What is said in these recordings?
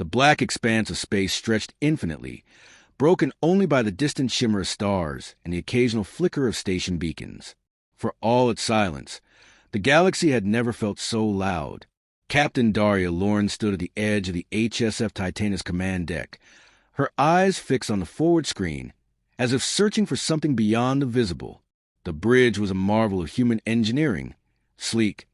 The black expanse of space stretched infinitely, broken only by the distant shimmer of stars and the occasional flicker of station beacons. For all its silence, the galaxy had never felt so loud. Captain Daria Lawrence stood at the edge of the HSF Titanus command deck, her eyes fixed on the forward screen, as if searching for something beyond the visible. The bridge was a marvel of human engineering, sleek,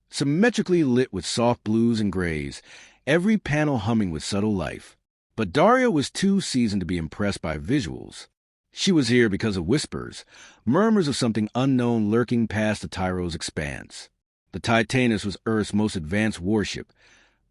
symmetrically lit with soft blues and grays, every panel humming with subtle life. But Daria was too seasoned to be impressed by visuals. She was here because of whispers, murmurs of something unknown lurking past the Tyro's expanse. The Titanus was Earth's most advanced warship,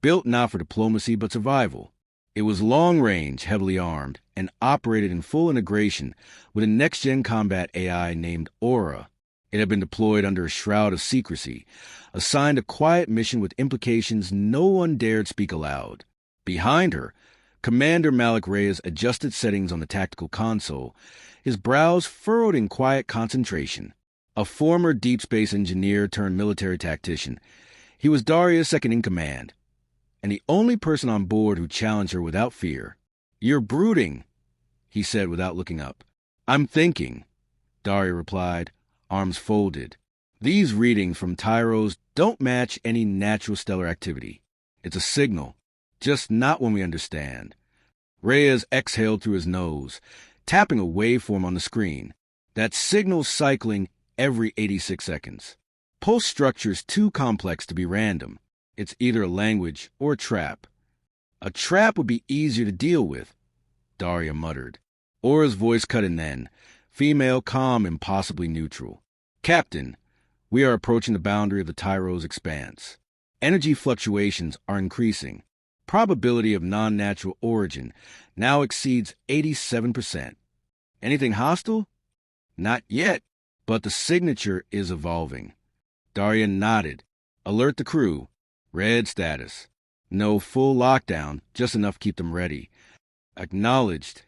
built not for diplomacy but survival. It was long-range, heavily armed, and operated in full integration with a next-gen combat AI named Aura. It had been deployed under a shroud of secrecy, assigned a quiet mission with implications no one dared speak aloud. Behind her, Commander Malik Reyes adjusted settings on the tactical console, his brows furrowed in quiet concentration. A former deep space engineer turned military tactician, he was Daria's second-in-command, and the only person on board who challenged her without fear. "You're brooding," he said without looking up. "I'm thinking," Daria replied, arms folded. "These readings from Tyros don't match any natural stellar activity. It's a signal, just not one we understand." Reyes exhaled through his nose, tapping a waveform on the screen. That signal cycling every 86 seconds. Pulse structure's too complex to be random. It's either a language or a trap. "A trap would be easier to deal with," Daria muttered. Aura's voice cut in then, female, calm, and possibly neutral. "Captain, we are approaching the boundary of the Tyro's expanse. Energy fluctuations are increasing. Probability of non-natural origin now exceeds 87%. Anything hostile? Not yet, but the signature is evolving." Daria nodded. "Alert the crew. Red status. No full lockdown, just enough to keep them ready." Acknowledged.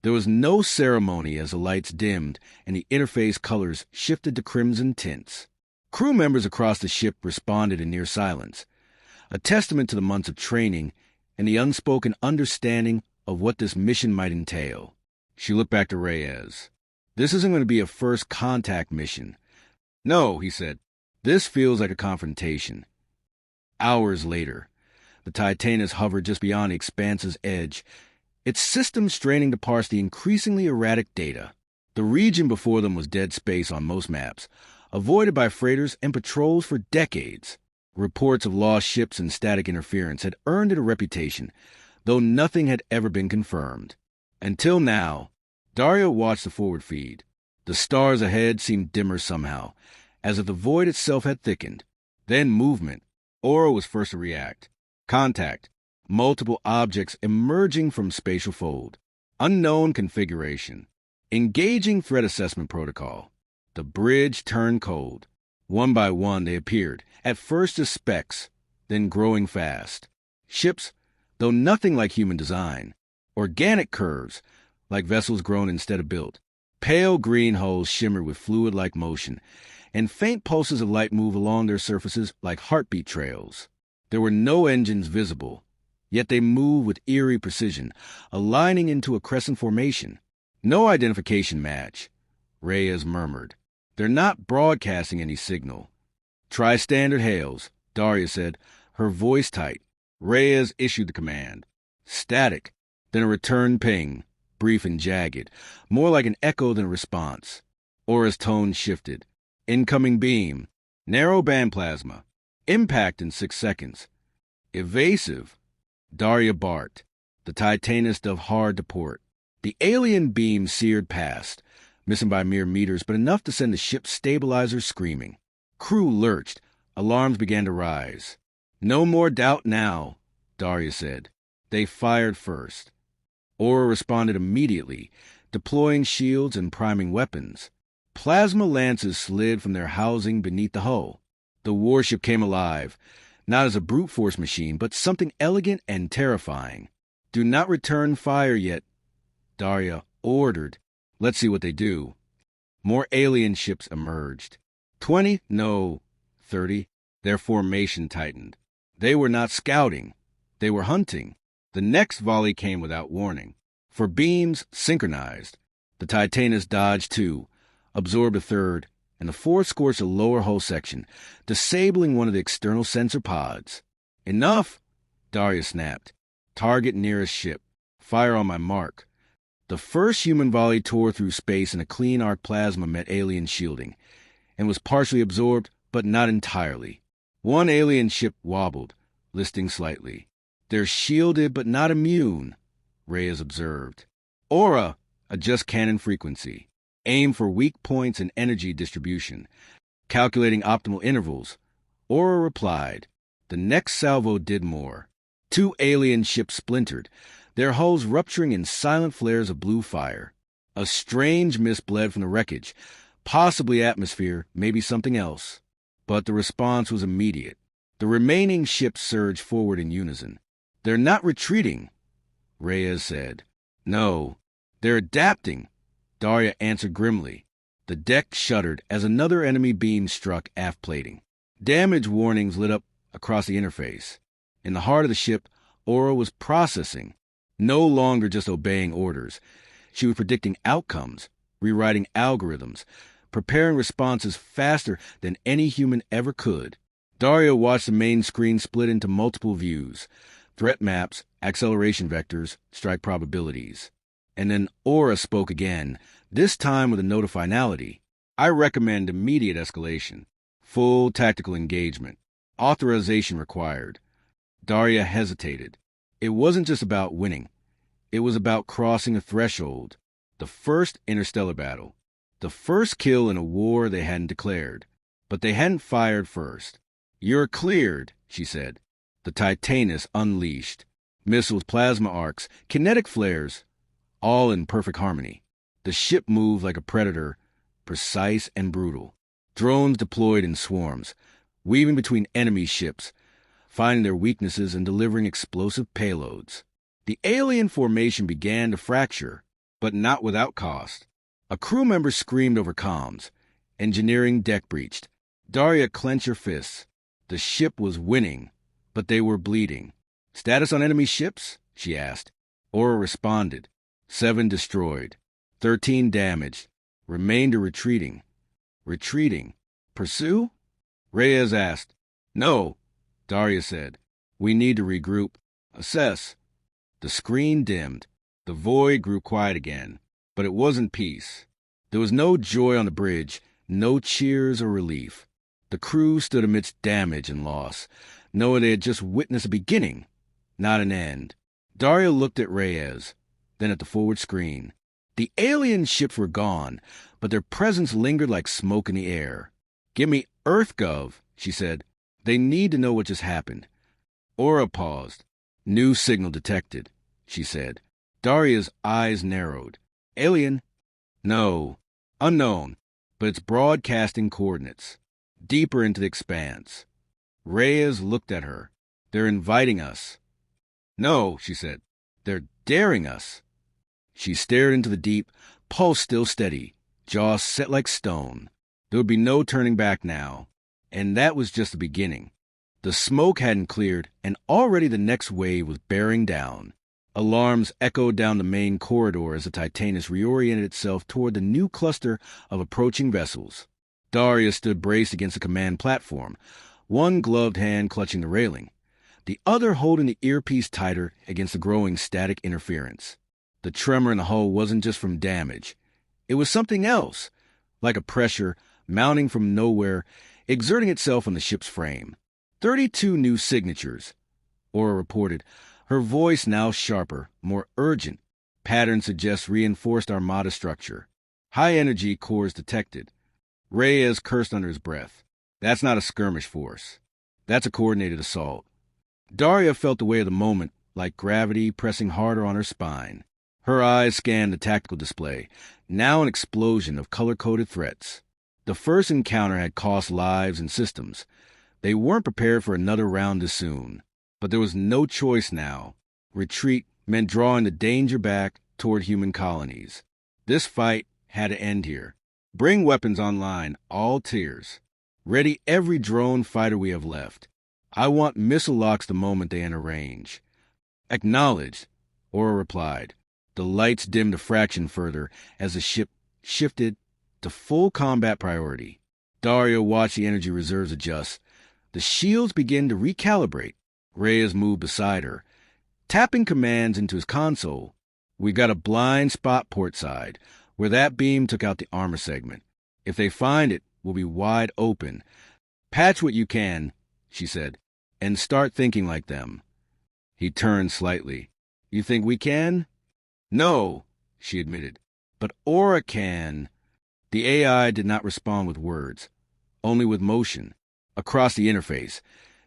There was no ceremony as the lights dimmed and the interface colors shifted to crimson tints. Crew members across the ship responded in near silence, a testament to the months of training and the unspoken understanding of what this mission might entail. She looked back to Reyes. "This isn't going to be a first contact mission." "No," he said. "This feels like a confrontation." Hours later, the Titanus hovered just beyond the expanse's edge, its system straining to parse the increasingly erratic data. The region before them was dead space on most maps, avoided by freighters and patrols for decades. Reports of lost ships and static interference had earned it a reputation, though nothing had ever been confirmed. Until now, Daria watched the forward feed. The stars ahead seemed dimmer somehow, as if the void itself had thickened. Then movement. Aura was first to react. Contact. Multiple objects emerging from spatial fold. Unknown configuration. Engaging threat assessment protocol. The bridge turned cold. One by one they appeared, at first as specks, then growing fast. Ships, though nothing like human design. Organic curves, like vessels grown instead of built. Pale green hulls shimmer with fluid-like motion, and faint pulses of light move along their surfaces like heartbeat trails. There were no engines visible, yet they moved with eerie precision, aligning into a crescent formation. "No identification match," Reyes murmured. "They're not broadcasting any signal." "Try standard hails," Daria said, her voice tight. Reyes issued the command. Static, then a return ping, brief and jagged, more like an echo than a response. Aura's tone shifted. "Incoming beam. Narrow band plasma. Impact in 6 seconds. Evasive." Daria barked. The Titanus dove hard to port. The alien beam seared past, missing by mere meters, but enough to send the ship's stabilizers screaming. Crew lurched. Alarms began to rise. "No more doubt now," Daria said. They fired first. Aura responded immediately, deploying shields and priming weapons. Plasma lances slid from their housing beneath the hull. The warship came alive, not as a brute force machine, but something elegant and terrifying. "Do not return fire yet," Daria ordered. "Let's see what they do." More alien ships emerged. 20, no, 30. Their formation tightened. They were not scouting. They were hunting. The next volley came without warning. For beams synchronized, the Titanus dodged two, absorbed a third, and the fourth scorched a lower hull section, disabling one of the external sensor pods. Enough! Daria snapped. Target nearest ship. Fire on my mark. The first human volley tore through space and a clean arc plasma met alien shielding, and was partially absorbed, but not entirely. One alien ship wobbled, listing slightly. They're shielded but not immune, Reyes observed. Aura, adjust cannon frequency. Aim for weak points and energy distribution. Calculating optimal intervals. Aura replied. The next salvo did more. Two alien ships splintered, their hulls rupturing in silent flares of blue fire. A strange mist bled from the wreckage, possibly atmosphere, maybe something else. But the response was immediate. The remaining ships surged forward in unison. They're not retreating, Reyes said. No, they're adapting, Daria answered grimly. The deck shuddered as another enemy beam struck aft plating. Damage warnings lit up across the interface. In the heart of the ship, Aura was processing, no longer just obeying orders. She was predicting outcomes, rewriting algorithms, preparing responses faster than any human ever could. Daria watched the main screen split into multiple views, threat maps, acceleration vectors, strike probabilities. And then Aura spoke again, this time with a note of finality. I recommend immediate escalation, full tactical engagement, authorization required. Daria hesitated. It wasn't just about winning. It was about crossing a threshold. The first interstellar battle. The first kill in a war they hadn't declared. But they hadn't fired first. You're cleared, she said. The Titanus unleashed. Missiles, plasma arcs, kinetic flares, all in perfect harmony. The ship moved like a predator, precise and brutal. Drones deployed in swarms, weaving between enemy ships, finding their weaknesses and delivering explosive payloads. The alien formation began to fracture, but not without cost. A crew member screamed over comms. Engineering deck breached. Daria clenched her fists. The ship was winning, but they were bleeding. Status on enemy ships? She asked. Aura responded. 7 destroyed. 13 damaged. Remainder retreating. Retreating. Pursue? Reyes asked. No, Daria said. We need to regroup. Assess. The screen dimmed. The void grew quiet again. But it wasn't peace. There was no joy on the bridge, no cheers or relief. The crew stood amidst damage and loss, knowing they had just witnessed a beginning, not an end. Daria looked at Reyes, then at the forward screen. The alien ships were gone, but their presence lingered like smoke in the air. Give me EarthGov, she said. They need to know what just happened. Aura paused. New signal detected, she said. Daria's eyes narrowed. Alien? No. Unknown, but it's broadcasting coordinates. Deeper into the expanse. Reyes looked at her. They're inviting us. No, she said. They're daring us. She stared into the deep, pulse still steady, jaw set like stone. There would be no turning back now. And that was just the beginning. The smoke hadn't cleared, and already the next wave was bearing down. Alarms echoed down the main corridor as the Titanus reoriented itself toward the new cluster of approaching vessels. Daria stood braced against the command platform, one gloved hand clutching the railing, the other holding the earpiece tighter against the growing static interference. The tremor in the hull wasn't just from damage. It was something else, like a pressure mounting from nowhere, exerting itself on the ship's frame. 32 new signatures, Aura reported, her voice now sharper, more urgent. Pattern suggests reinforced armada structure. High-energy cores detected. Reyes cursed under his breath. That's not a skirmish force. That's a coordinated assault. Daria felt the weight of the moment, like gravity pressing harder on her spine. Her eyes scanned the tactical display, now an explosion of color-coded threats. The first encounter had cost lives and systems. They weren't prepared for another round as soon. But there was no choice now. Retreat meant drawing the danger back toward human colonies. This fight had to end here. Bring weapons online, all tiers. Ready every drone fighter we have left. I want missile locks the moment they enter range. Acknowledged, Aura replied. The lights dimmed a fraction further as the ship shifted to full combat priority. Daria watched the energy reserves adjust. The shields began to recalibrate. Reyes moved beside her, tapping commands into his console. We got a blind spot port side, where that beam took out the armor segment. If they find it, we'll be wide open. Patch what you can, she said, and start thinking like them. He turned slightly. You think we can? No, she admitted. But Aura can. The AI did not respond with words, only with motion. Across the interface,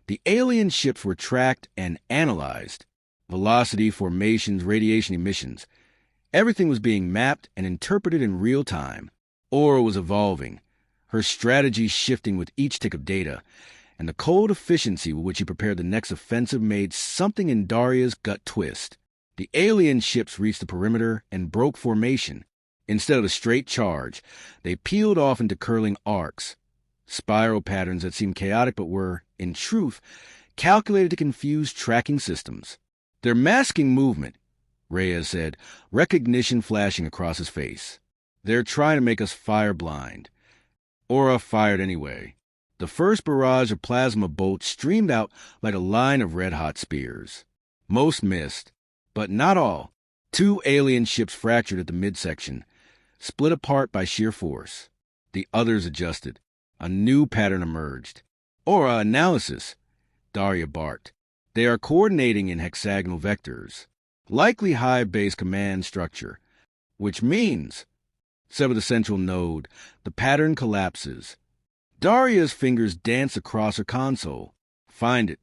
the alien ships were tracked and analyzed. Velocity, formations, radiation emissions. Everything was being mapped and interpreted in real time. Aura was evolving, her strategy shifting with each tick of data, and the cold efficiency with which he prepared the next offensive made something in Daria's gut twist. The alien ships reached the perimeter and broke formation. Instead of a straight charge, they peeled off into curling arcs, spiral patterns that seemed chaotic but were, in truth, calculated to confuse tracking systems. They're masking movement, Reyes said, recognition flashing across his face. They're trying to make us fire blind. Aura fired anyway. The first barrage of plasma bolts streamed out like a line of red-hot spears. Most missed, but not all. 2 alien ships fractured at the midsection, split apart by sheer force. The others adjusted. A new pattern emerged. Aura analysis, Daria barked. They are coordinating in hexagonal vectors. Likely hive-based command structure, which means, sever the central node, the pattern collapses. Daria's fingers danced across her console. Find it.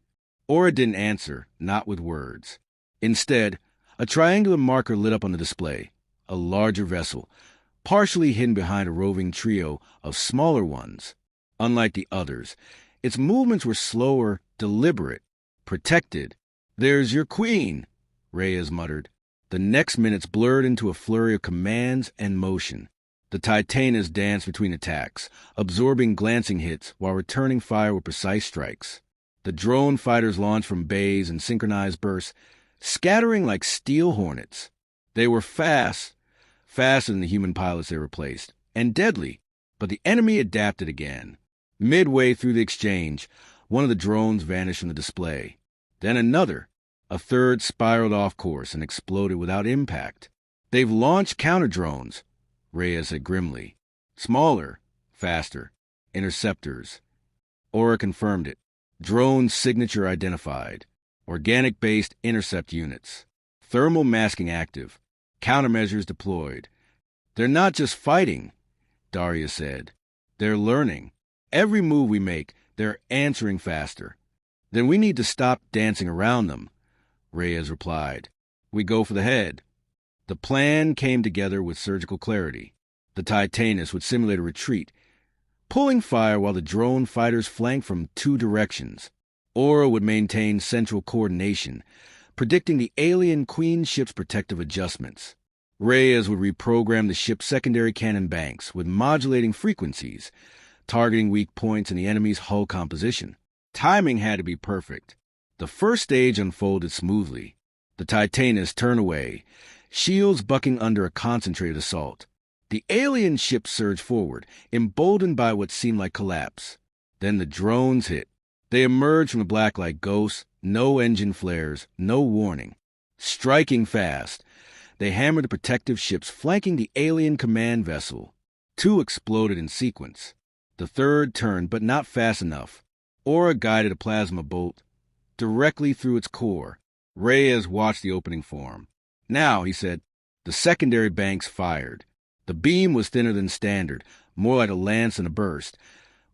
Aura didn't answer, not with words. Instead, a triangular marker lit up on the display, a larger vessel, partially hidden behind a roving trio of smaller ones. Unlike the others, its movements were slower, deliberate, protected. There's your queen, Reyes muttered. The next minutes blurred into a flurry of commands and motion. The Titanus danced between attacks, absorbing glancing hits while returning fire with precise strikes. The drone fighters launched from bays in synchronized bursts, scattering like steel hornets. They were fast, faster than the human pilots they replaced, and deadly, but the enemy adapted again. Midway through the exchange, one of the drones vanished from the display. Then another, a third spiraled off course and exploded without impact. They've launched counter-drones, Reyes said grimly. Smaller, faster, interceptors. Aura confirmed it. Drone signature identified. Organic-based intercept units. Thermal masking active. Countermeasures deployed. They're not just fighting, Daria said. They're learning. Every move we make, they're answering faster. Then we need to stop dancing around them, Reyes replied. We go for the head. The plan came together with surgical clarity. The Titanus would simulate a retreat, pulling fire while the drone fighters flanked from 2 directions. Aura would maintain central coordination, predicting the alien queen ship's protective adjustments. Reyes would reprogram the ship's secondary cannon banks with modulating frequencies, targeting weak points in the enemy's hull composition. Timing had to be perfect. The first stage unfolded smoothly. The Titanus turned away, shields bucking under a concentrated assault. The alien ship surged forward, emboldened by what seemed like collapse. Then the drones hit. They emerged from the black like ghosts, no engine flares, no warning. Striking fast, they hammered the protective ships flanking the alien command vessel. 2 exploded in sequence. The third turned, but not fast enough. Aura guided a plasma bolt directly through its core. Reyes watched the opening form. Now, he said, the secondary banks fired. The beam was thinner than standard, more like a lance than a burst,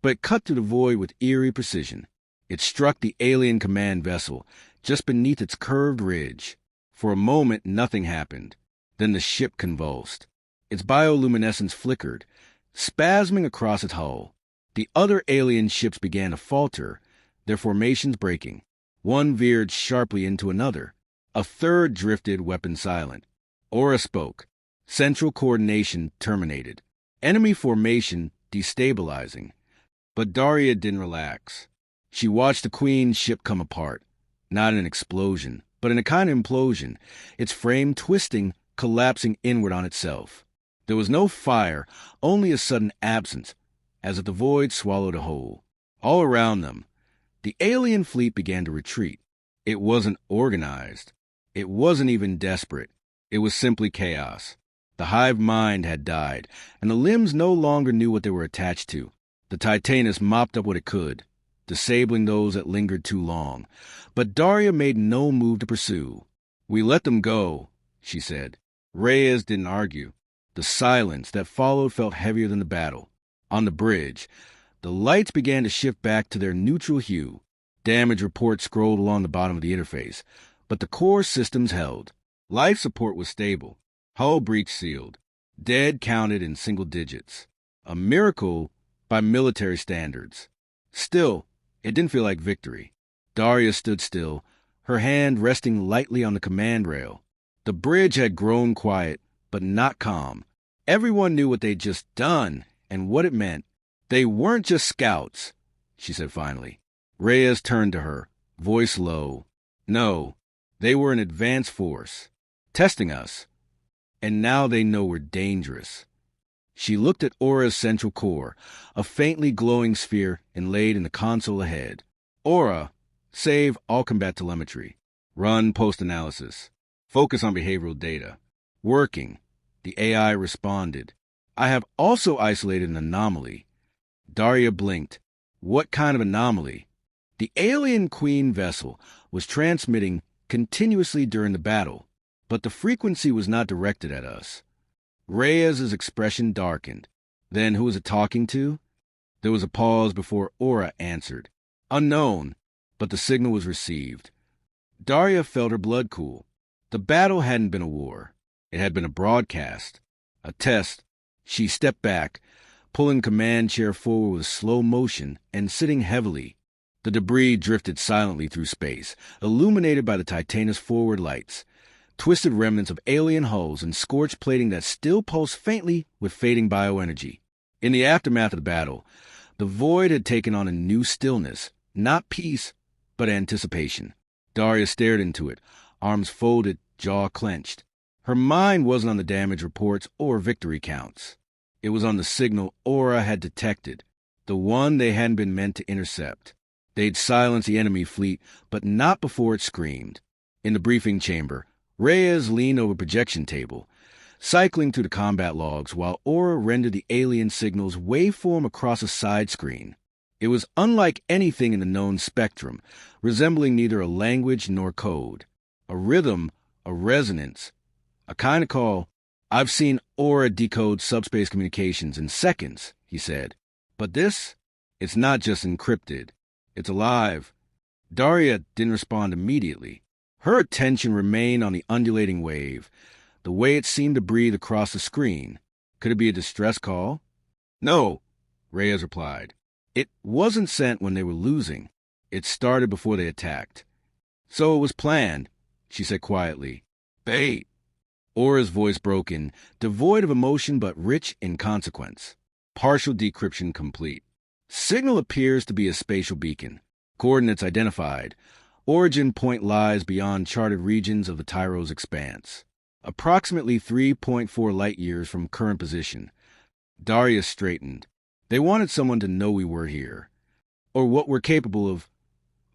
but it cut through the void with eerie precision. It struck the alien command vessel, just beneath its curved ridge. For a moment, nothing happened. Then the ship convulsed. Its bioluminescence flickered, spasming across its hull. The other alien ships began to falter, their formations breaking. One veered sharply into another. A third drifted, weapon silent. Aura spoke. Central coordination terminated. Enemy formation destabilizing. But Daria didn't relax. She watched the Queen's ship come apart, not an explosion, but in a kind of implosion, its frame twisting, collapsing inward on itself. There was no fire, only a sudden absence, as if the void swallowed a whole. All around them, the alien fleet began to retreat. It wasn't organized. It wasn't even desperate. It was simply chaos. The hive mind had died, and the limbs no longer knew what they were attached to. The Titanus mopped up what it could, disabling those that lingered too long. But Daria made no move to pursue. "We let them go," she said. Reyes didn't argue. The silence that followed felt heavier than the battle. On the bridge, the lights began to shift back to their neutral hue. Damage reports scrolled along the bottom of the interface, but the core systems held. Life support was stable. Hull breach sealed. Dead counted in single digits. A miracle by military standards. Still, it didn't feel like victory. Daria stood still, her hand resting lightly on the command rail. The bridge had grown quiet, but not calm. Everyone knew what they'd just done and what it meant. "They weren't just scouts," she said finally. Reyes turned to her, voice low. "No, they were an advanced force, testing us. And now they know we're dangerous." She looked at Aura's central core, a faintly glowing sphere inlaid in the console ahead. "Aura, save all combat telemetry. Run post-analysis. Focus on behavioral data." "Working," the AI responded. "I have also isolated an anomaly." Daria blinked. "What kind of anomaly?" The alien Queen vessel was transmitting continuously during the battle, but the frequency was not directed at us. Reyes's expression darkened. "Then who was it talking to?" There was a pause before Aura answered. "Unknown," but the signal was received. Daria felt her blood cool. The battle hadn't been a war. It had been a broadcast, a test. She stepped back, pulling command chair forward with slow motion and sitting heavily. The debris drifted silently through space, illuminated by the Titanus forward lights. Twisted remnants of alien hulls and scorched plating that still pulsed faintly with fading bioenergy. In the aftermath of the battle, the void had taken on a new stillness, not peace, but anticipation. Daria stared into it, arms folded, jaw clenched. Her mind wasn't on the damage reports or victory counts. It was on the signal Aura had detected, the one they hadn't been meant to intercept. They'd silence the enemy fleet, but not before it screamed. In the briefing chamber, Reyes leaned over a projection table, cycling through the combat logs while Aura rendered the alien signals waveform across a side screen. It was unlike anything in the known spectrum, resembling neither a language nor code. A rhythm, a resonance, a kind of call. "I've seen Aura decode subspace communications in seconds," he said. "But this? It's not just encrypted. It's alive." Daria didn't respond immediately. Her attention remained on the undulating wave, the way it seemed to breathe across the screen. Could it be a distress call? "No," Reyes replied. "It wasn't sent when they were losing. It started before they attacked." "So it was planned," she said quietly. "Bait." Aura's voice broken, devoid of emotion but rich in consequence. Partial decryption complete. Signal appears to be a spatial beacon. Coordinates identified. Origin point lies beyond charted regions of the Tyro's expanse. Approximately 3.4 light-years from current position. Daria straightened. "They wanted someone to know we were here. Or what we're capable of,"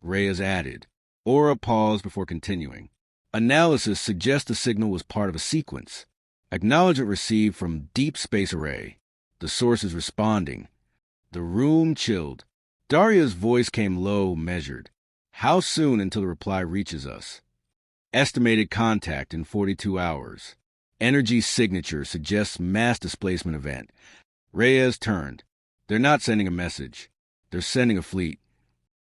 Reyes added. Aura paused before continuing. "Analysis suggests the signal was part of a sequence. Acknowledgement received from Deep Space Array. The source is responding." The room chilled. Daria's voice came low, measured. "How soon until the reply reaches us?" "Estimated contact in 42 hours. Energy signature suggests mass displacement event." Reyes turned. "They're not sending a message. They're sending a fleet."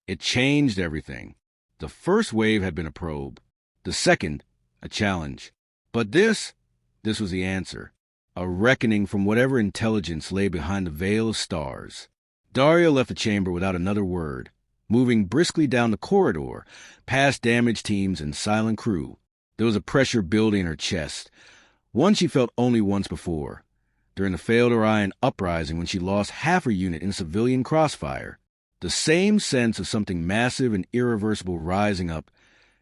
It changed everything. The first wave had been a probe. The second, a challenge. But this was the answer. A reckoning from whatever intelligence lay behind the veil of stars. Daria left the chamber without another word, moving briskly down the corridor, past damaged teams and silent crew. There was a pressure building in her chest, one she felt only once before, during the failed Orion uprising when she lost half her unit in civilian crossfire. The same sense of something massive and irreversible rising up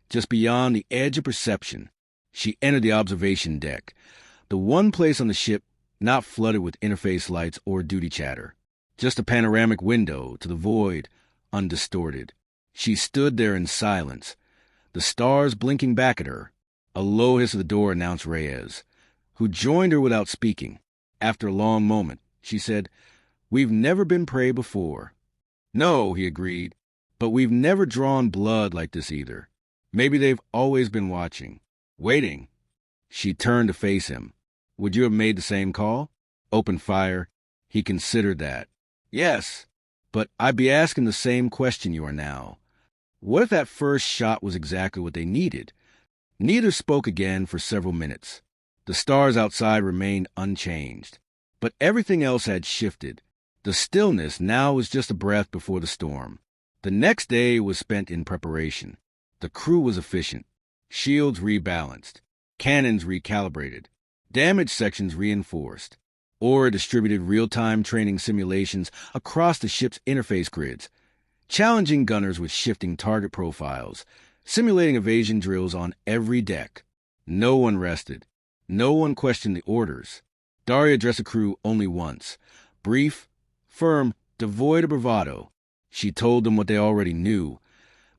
just beyond the edge of perception. She entered the observation deck, the one place on the ship not flooded with interface lights or duty chatter. Just a panoramic window to the void, undistorted. She stood there in silence, the stars blinking back at her. A low hiss at the door announced Reyes, who joined her without speaking. After a long moment, she said, "We've never been prey before." "No," he agreed, "but we've never drawn blood like this either. Maybe they've always been watching, waiting." She turned to face him. "Would you have made the same call? Open fire?" He considered that. "Yes, but I'd be asking the same question you are now. What if that first shot was exactly what they needed?" Neither spoke again for several minutes. The stars outside remained unchanged, but everything else had shifted. The stillness now was just a breath before the storm. The next day was spent in preparation. The crew was efficient. Shields rebalanced. Cannons recalibrated. Damage sections reinforced. Aura distributed real-time training simulations across the ship's interface grids, challenging gunners with shifting target profiles, simulating evasion drills on every deck. No one rested. No one questioned the orders. Daria addressed the crew only once. Brief, firm, devoid of bravado. She told them what they already knew.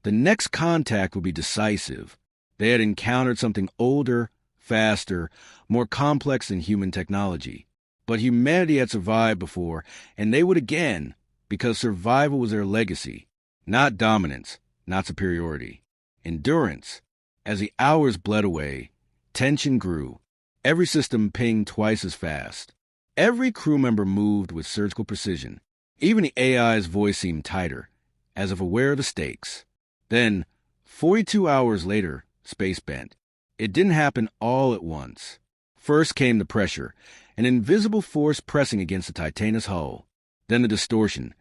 The next contact would be decisive. They had encountered something older, faster, more complex than human technology. But humanity had survived before, and they would again, because survival was their legacy. Not dominance, not superiority. Endurance. As the hours bled away, tension grew. Every system pinged twice as fast. Every crew member moved with surgical precision. Even the AI's voice seemed tighter, as if aware of the stakes. Then, 42 hours later, space bent. It didn't happen all at once. First came the pressure, an invisible force pressing against the Titanus hull. Then the distortion.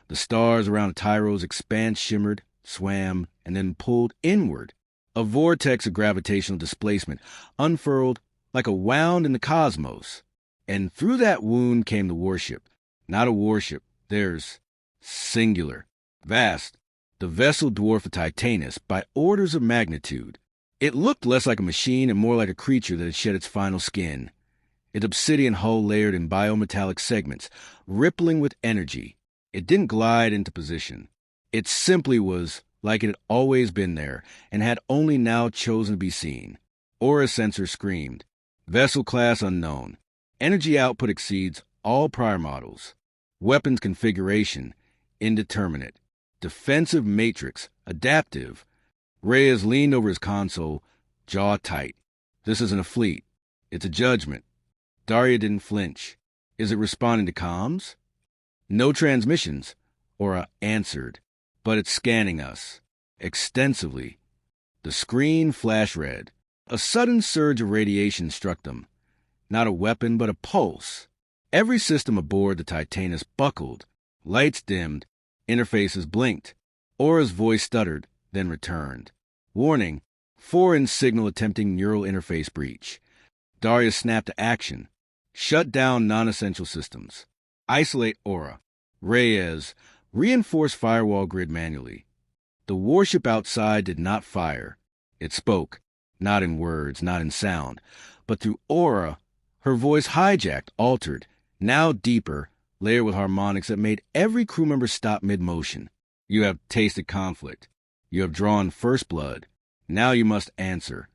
The stars around Tyro's expanse shimmered, swam, and then pulled inward. A vortex of gravitational displacement unfurled like a wound in the cosmos. And through that wound came the warship. Not a warship, theirs. Singular. Vast. The vessel dwarfed the Titanus by orders of magnitude. It looked less like a machine and more like a creature that had shed its final skin. Its obsidian hull layered in biometallic segments, rippling with energy. It didn't glide into position. It simply was like it had always been there and had only now chosen to be seen. Aura sensor screamed. Vessel class unknown. Energy output exceeds all prior models. Weapons configuration indeterminate. Defensive matrix adaptive. Reyes leaned over his console, jaw tight. This isn't a fleet. It's a judgment. Daria didn't flinch. Is it responding to comms? No transmissions. Aura answered. But it's scanning us. Extensively. The screen flashed red. A sudden surge of radiation struck them. Not a weapon, but a pulse. Every system aboard the Titanus buckled. Lights dimmed. Interfaces blinked. Aura's voice stuttered, then returned. Warning. Foreign signal attempting neural interface breach. Daria snapped to action. Shut down non-essential systems. Isolate Aura. Reyes. Reinforce firewall grid manually. The warship outside did not fire. It spoke. Not in words, not in sound, but through Aura. Her voice hijacked, altered, now deeper, layered with harmonics that made every crew member stop mid-motion. You have tasted conflict. You have drawn first blood. Now you must answer.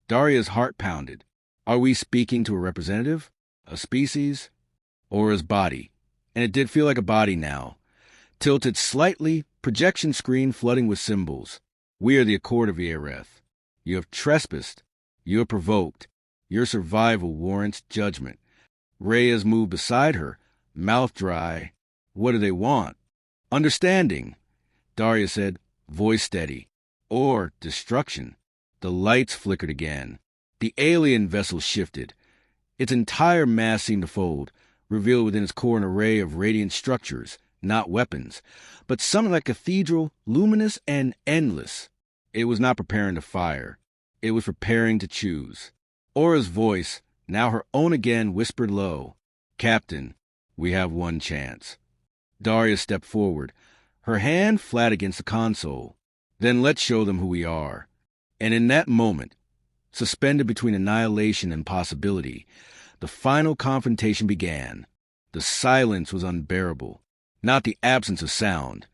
Daria's heart pounded. Are we speaking to a representative? A species? Aura's body. And it did feel like a body now. Tilted slightly, projection screen flooding with symbols. We are the Accord of Iereth. You have trespassed. You have provoked. Your survival warrants judgment. Reyes moved beside her, mouth dry. What do they want? Understanding. Daria said, voice steady. Or destruction. The lights flickered again. The alien vessel shifted. Its entire mass seemed to fold, revealed within its core an array of radiant structures, not weapons, but something like cathedral, luminous and endless. It was not preparing to fire. It was preparing to choose. Aura's voice, now her own again, whispered low, Captain, we have one chance. Daria stepped forward, her hand flat against the console. Then let's show them who we are. And in that moment, suspended between annihilation and possibility, the final confrontation began. The silence was unbearable. Not the absence of sound.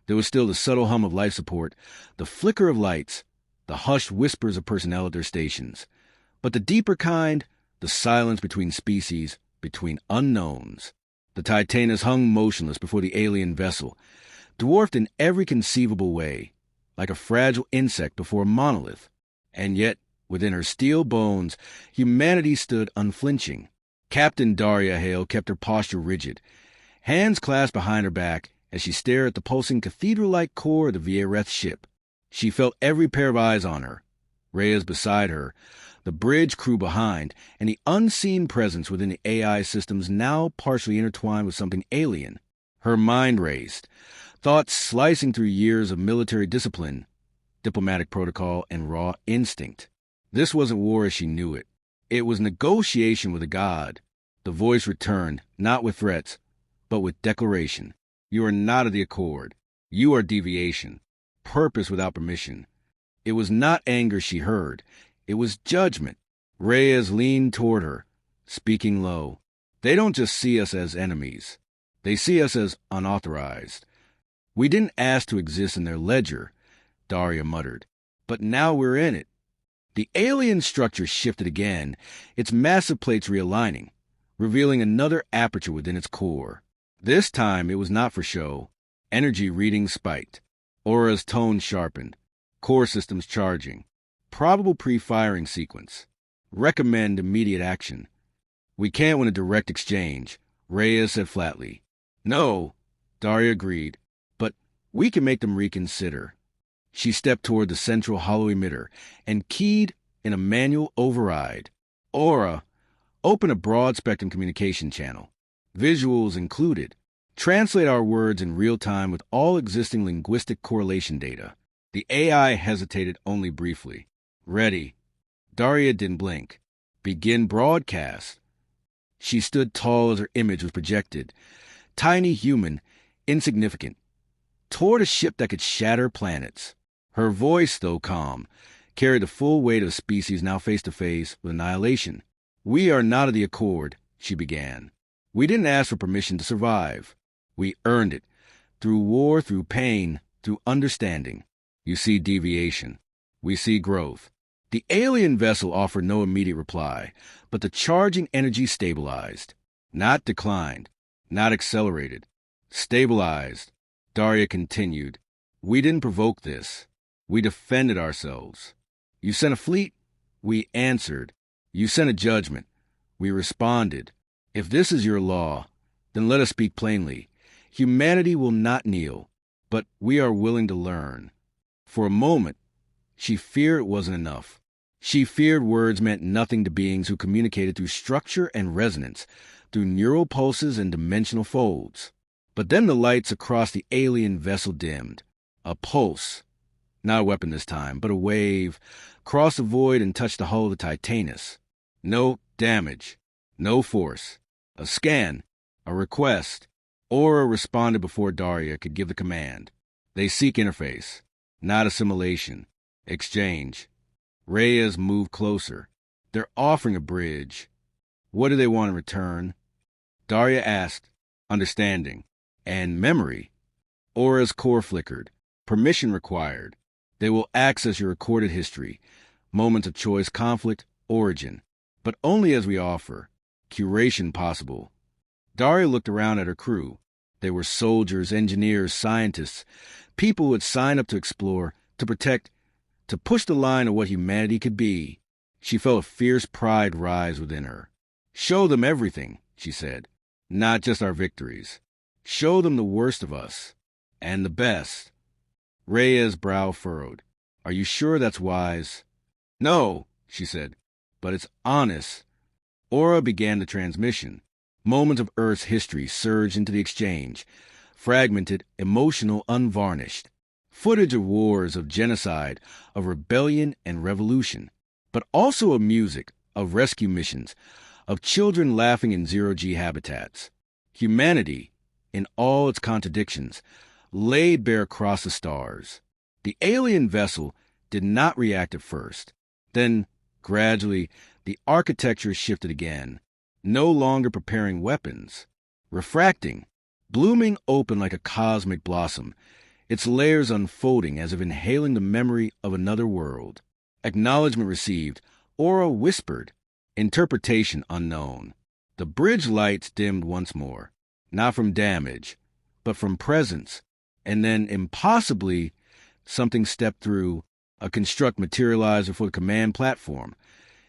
There was still the subtle hum of life support, the flicker of lights, the hushed whispers of personnel at their stations. But the deeper kind, the silence between species, between unknowns. The Titanus hung motionless before the alien vessel, dwarfed in every conceivable way, like a fragile insect before a monolith. And yet, within her steel bones, humanity stood unflinching. Captain Daria Hale kept her posture rigid, hands clasped behind her back as she stared at the pulsing cathedral-like core of the Viereth ship. She felt every pair of eyes on her. Reyes beside her, the bridge crew behind, and the unseen presence within the AI systems now partially intertwined with something alien. Her mind raced, thoughts slicing through years of military discipline, diplomatic protocol, and raw instinct. This wasn't war as she knew it. It was negotiation with a god. The voice returned, not with threats, but with declaration. You are not of the accord. You are deviation. Purpose without permission. It was not anger she heard. It was judgment. Reyes leaned toward her, speaking low. They don't just see us as enemies. They see us as unauthorized. We didn't ask to exist in their ledger, Daria muttered. But now we're in it. The alien structure shifted again, its massive plates realigning, revealing another aperture within its core. This time it was not for show. Energy readings spiked. Aura's tone sharpened. Core systems charging. Probable pre-firing sequence. Recommend immediate action. We can't win a direct exchange, Reyes said flatly. No, Daria agreed, but we can make them reconsider. She stepped toward the central hollow emitter and keyed in a manual override. Aura, open a broad-spectrum communication channel. Visuals included. Translate our words in real time with all existing linguistic correlation data. The AI hesitated only briefly. Ready. Daria didn't blink. Begin broadcast. She stood tall as her image was projected. Tiny human, insignificant. Toward a ship that could shatter planets. Her voice, though calm, carried the full weight of a species now face-to-face with annihilation. We are not of the accord, she began. We didn't ask for permission to survive. We earned it. Through war, through pain, through understanding. You see deviation. We see growth. The alien vessel offered no immediate reply, but the charging energy stabilized. Not declined. Not accelerated. Stabilized. Daria continued. We didn't provoke this. We defended ourselves. You sent a fleet? We answered. You sent a judgment. We responded. If this is your law, then let us speak plainly. Humanity will not kneel, but we are willing to learn. For a moment, she feared it wasn't enough. She feared words meant nothing to beings who communicated through structure and resonance, through neural pulses and dimensional folds. But then the lights across the alien vessel dimmed. A pulse. Not a weapon this time, but a wave, crossed the void and touched the hull of the Titanus. No damage. No force. A scan. A request. Aura responded before Daria could give the command. They seek interface. Not assimilation. Exchange. Reyes moved closer. They're offering a bridge. What do they want in return? Daria asked. Understanding. And memory. Aura's core flickered. Permission required. They will access your recorded history, moments of choice, conflict, origin, but only as we offer. Curation possible. Daria looked around at her crew. They were soldiers, engineers, scientists, people who had signed up to explore, to protect, to push the line of what humanity could be. She felt a fierce pride rise within her. Show them everything, she said, not just our victories. Show them the worst of us, and the best. Reyes' brow furrowed. Are you sure that's wise? No, she said, but it's honest. Aura began the transmission. Moments of Earth's history surged into the exchange, fragmented, emotional, unvarnished. Footage of wars, of genocide, of rebellion and revolution, but also of music, of rescue missions, of children laughing in zero-G habitats. Humanity, in all its contradictions, laid bare across the stars. The alien vessel did not react at first. Then, gradually, the architecture shifted again, no longer preparing weapons, refracting, blooming open like a cosmic blossom, its layers unfolding as if inhaling the memory of another world. Acknowledgement received, aura whispered, interpretation unknown. The bridge lights dimmed once more, not from damage, but from presence, and then, impossibly, something stepped through, a construct materializer for the command platform.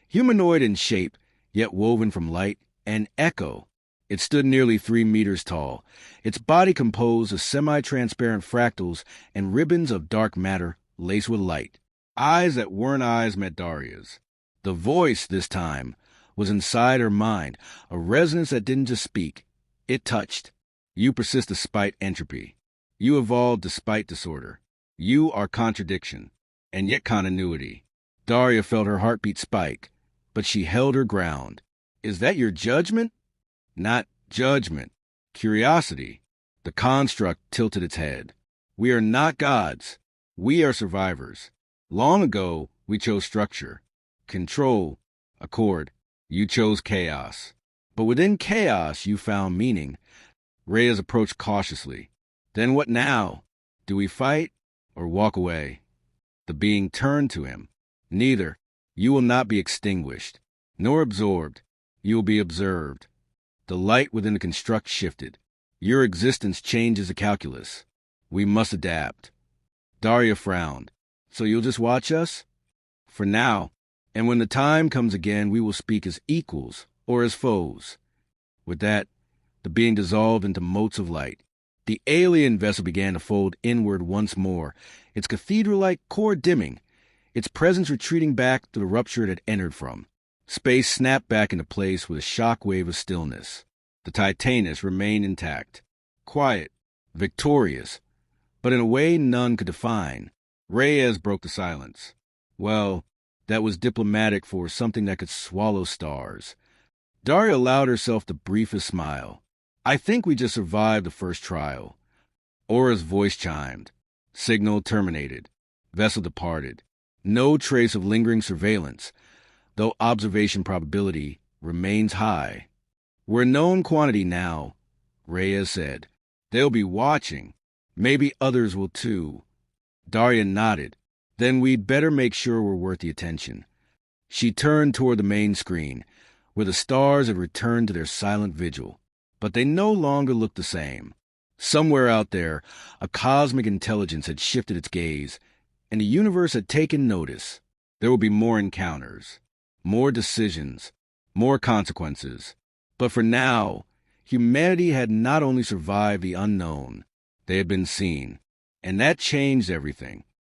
Humanoid in shape, yet woven from light and echo. It stood nearly 3 meters tall, its body composed of semi-transparent fractals and ribbons of dark matter laced with light. Eyes that weren't eyes met Daria's. The voice, this time, was inside her mind, a resonance that didn't just speak. It touched. You persist despite entropy. You evolve despite disorder. You are contradiction, and yet continuity. Daria felt her heartbeat spike, but she held her ground. Is that your judgment? Not judgment. Curiosity. The construct tilted its head. We are not gods. We are survivors. Long ago, we chose structure, control, accord. You chose chaos. But within chaos, you found meaning. Reyes approached cautiously. Then what now? Do we fight or walk away? The being turned to him. Neither. You will not be extinguished, nor absorbed. You will be observed. The light within the construct shifted. Your existence changes the calculus. We must adapt. Daria frowned. So you'll just watch us? For now. And when the time comes again, we will speak as equals or as foes. With that, the being dissolved into motes of light. The alien vessel began to fold inward once more, its cathedral-like core dimming, its presence retreating back to the rupture it had entered from. Space snapped back into place with a shockwave of stillness. The Titanus remained intact, quiet, victorious, but in a way none could define. Reyes broke the silence. Well, that was diplomatic for something that could swallow stars. Daria allowed herself the briefest smile. I think we just survived the first trial. Aura's voice chimed. Signal terminated. Vessel departed. No trace of lingering surveillance, though observation probability remains high. We're a known quantity now, Reyes said. They'll be watching. Maybe others will too. Daria nodded. Then we'd better make sure we're worth the attention. She turned toward the main screen, where the stars had returned to their silent vigil. But they no longer looked the same. Somewhere out there, a cosmic intelligence had shifted its gaze, and the universe had taken notice. There would be more encounters, more decisions, more consequences. But for now, humanity had not only survived the unknown, they had been seen, and that changed everything.